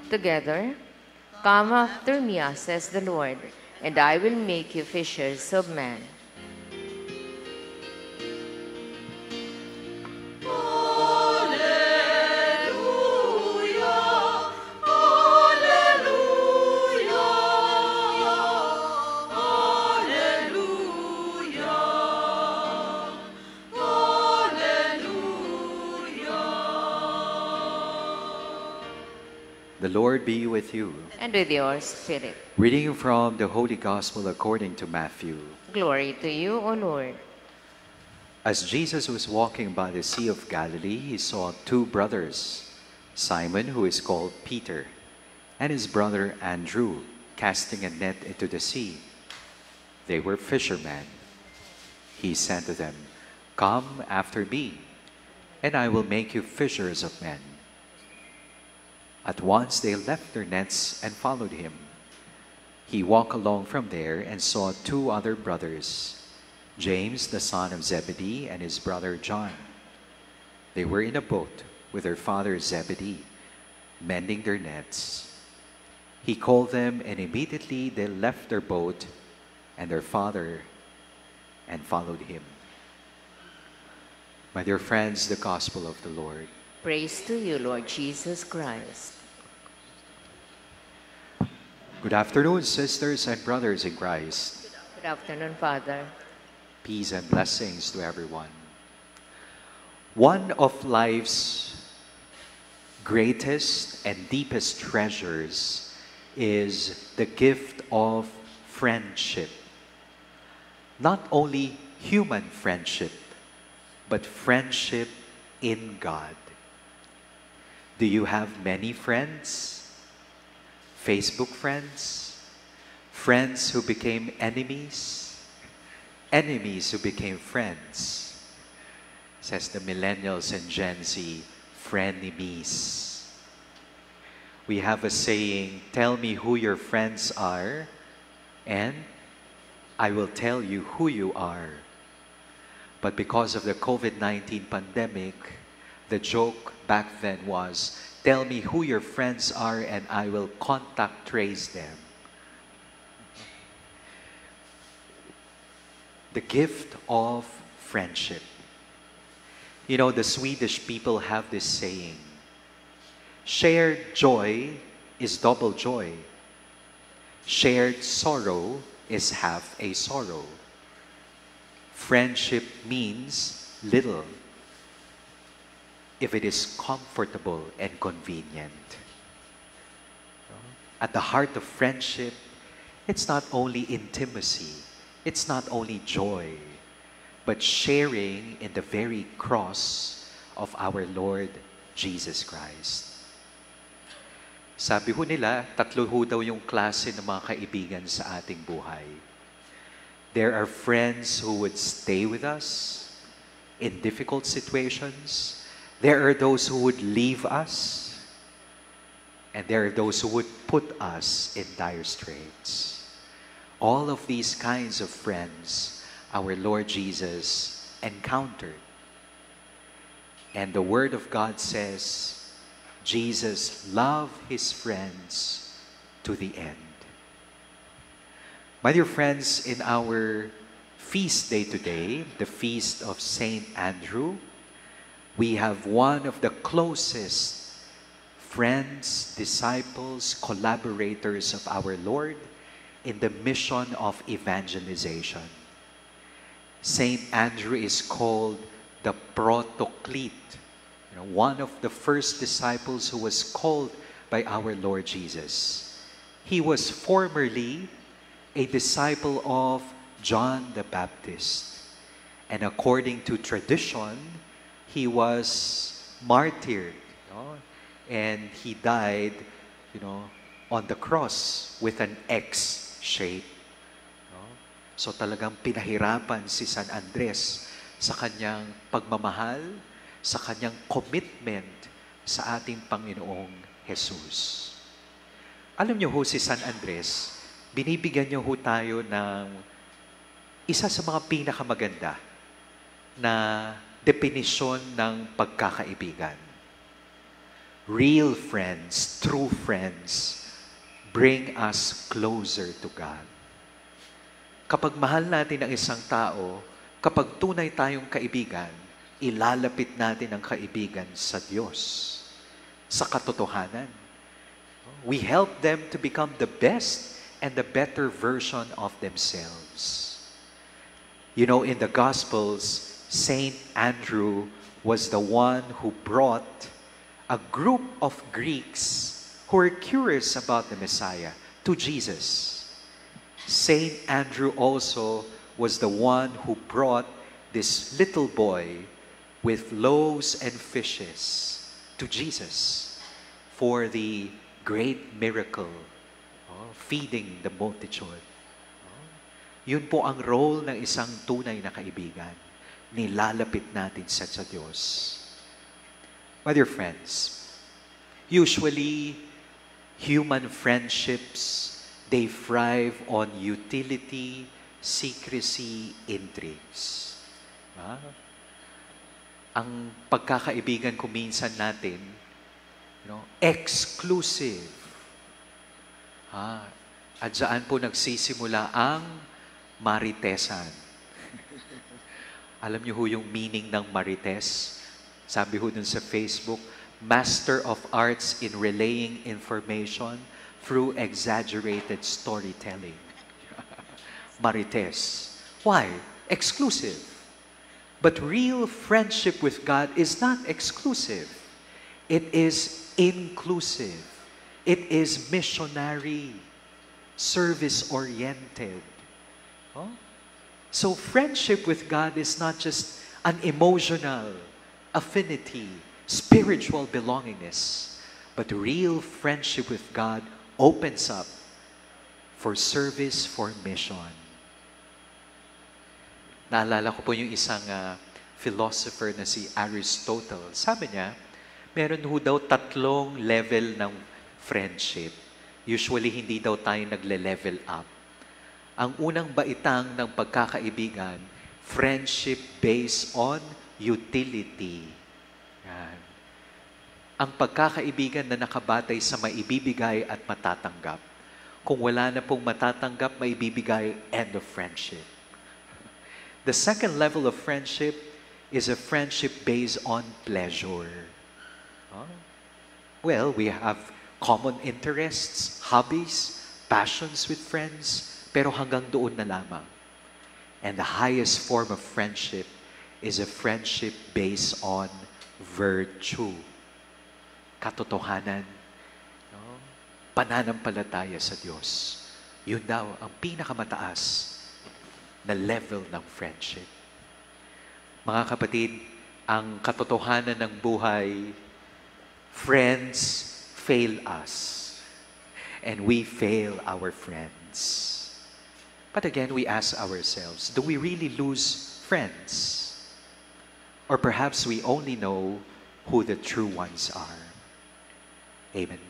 together? Come after me, says the Lord, and I will make you fishers of men. The Lord be with you. And with your spirit. Reading from the Holy Gospel according to Matthew. Glory to you, O Lord. As Jesus was walking by the Sea of Galilee, he saw two brothers, Simon, who is called Peter, and his brother Andrew, casting a net into the sea. They were fishermen. He said to them, "Come after me, and I will make you fishers of men." At once they left their nets and followed him. He walked along from there and saw two other brothers, James the son of Zebedee and his brother John. They were in a boat with their father Zebedee, mending their nets. He called them, and immediately they left their boat and their father and followed him. My dear friends, the Gospel of the Lord. Praise to you, Lord Jesus Christ. Good afternoon, sisters and brothers in Christ. Good afternoon, Father. Peace and blessings to everyone. One of life's greatest and deepest treasures is the gift of friendship. Not only human friendship, but friendship in God. Do you have many friends? Facebook friends? Friends who became enemies? Enemies who became friends? Says the millennials and Gen Z, frenemies. We have a saying, tell me who your friends are, and I will tell you who you are. But because of the COVID-19 pandemic, the joke back then was, tell me who your friends are and I will contact trace them. The gift of friendship. You know, the Swedish people have this saying, shared joy is double joy. Shared sorrow is half a sorrow. Friendship means little if it is comfortable and convenient. At the heart of friendship, it's not only intimacy, it's not only joy, but sharing in the very cross of our Lord Jesus Christ. Sabi ho nila, tatlo ho daw yung klase ng mga kaibigan sa ating buhay. There are friends who would stay with us in difficult situations. There are those who would leave us, and there are those who would put us in dire straits. All of these kinds of friends, our Lord Jesus encountered. And the Word of God says, Jesus loved His friends to the end. My dear friends, in our feast day today, the feast of Saint Andrew, we have one of the closest friends, disciples, collaborators of our Lord in the mission of evangelization. Saint Andrew is called the Protoclete, one of the first disciples who was called by our Lord Jesus. He was formerly a disciple of John the Baptist, and according to tradition, he was martyred, and he died, on the cross with an X shape. So talagang pinahirapan si San Andres sa kanyang pagmamahal, sa kanyang commitment sa ating Panginoong Jesus. Alam niyo ho, si San Andres, binibigyan niyo ho tayo ng isa sa mga pinakamaganda na definisyon ng pagkakaibigan. real friends, true friends, bring us closer to God. Kapag mahal natin ang isang tao, kapag tunay tayong kaibigan, ilalapit natin ang kaibigan sa Diyos, sa katotohanan. We help them to become the best and the better version of themselves. You know, in the Gospels, Saint Andrew was the one who brought a group of Greeks who were curious about the Messiah to Jesus. Saint Andrew also was the one who brought this little boy with loaves and fishes to Jesus for the great miracle, feeding the multitude. Yun po ang role ng isang tunay na kaibigan. Nilalapit natin sa Diyos. My dear friends, usually human friendships, they thrive on utility, secrecy, intrigues. Ang pagkakaibigan ko minsan natin, exclusive. At saan po nagsisimula ang maritesan. Alam niyo ho yung meaning ng marites? Sabi ho dun sa Facebook, Master of Arts in Relaying Information through Exaggerated Storytelling. Marites. Why? Exclusive. But real friendship with God is not exclusive. It is inclusive. It is missionary, service-oriented. So friendship with God is not just an emotional affinity, spiritual belongingness, but real friendship with God opens up for service, for mission. Naalala ko po yung isang philosopher na si Aristotle. Sabi niya, meron ho daw 3 level ng friendship. Usually, hindi daw tayo nagle-level up. Ang unang baitang ng pagkakaibigan, friendship based on utility. Yan. Ang pagkakaibigan na nakabatay sa maibibigay at matatanggap. Kung wala na pong matatanggap, maibibigay, end of friendship. The second level of friendship is a friendship based on pleasure. Well, we have common interests, hobbies, passions with friends, pero hanggang doon na lamang. And the highest form of friendship is a friendship based on virtue. Katotohanan. Pananampalataya sa Diyos. Yun daw ang pinakamataas na level ng friendship. Mga kapatid, ang katotohanan ng buhay, friends fail us. And we fail our friends. But again, we ask ourselves, do we really lose friends? Or perhaps we only know who the true ones are. Amen.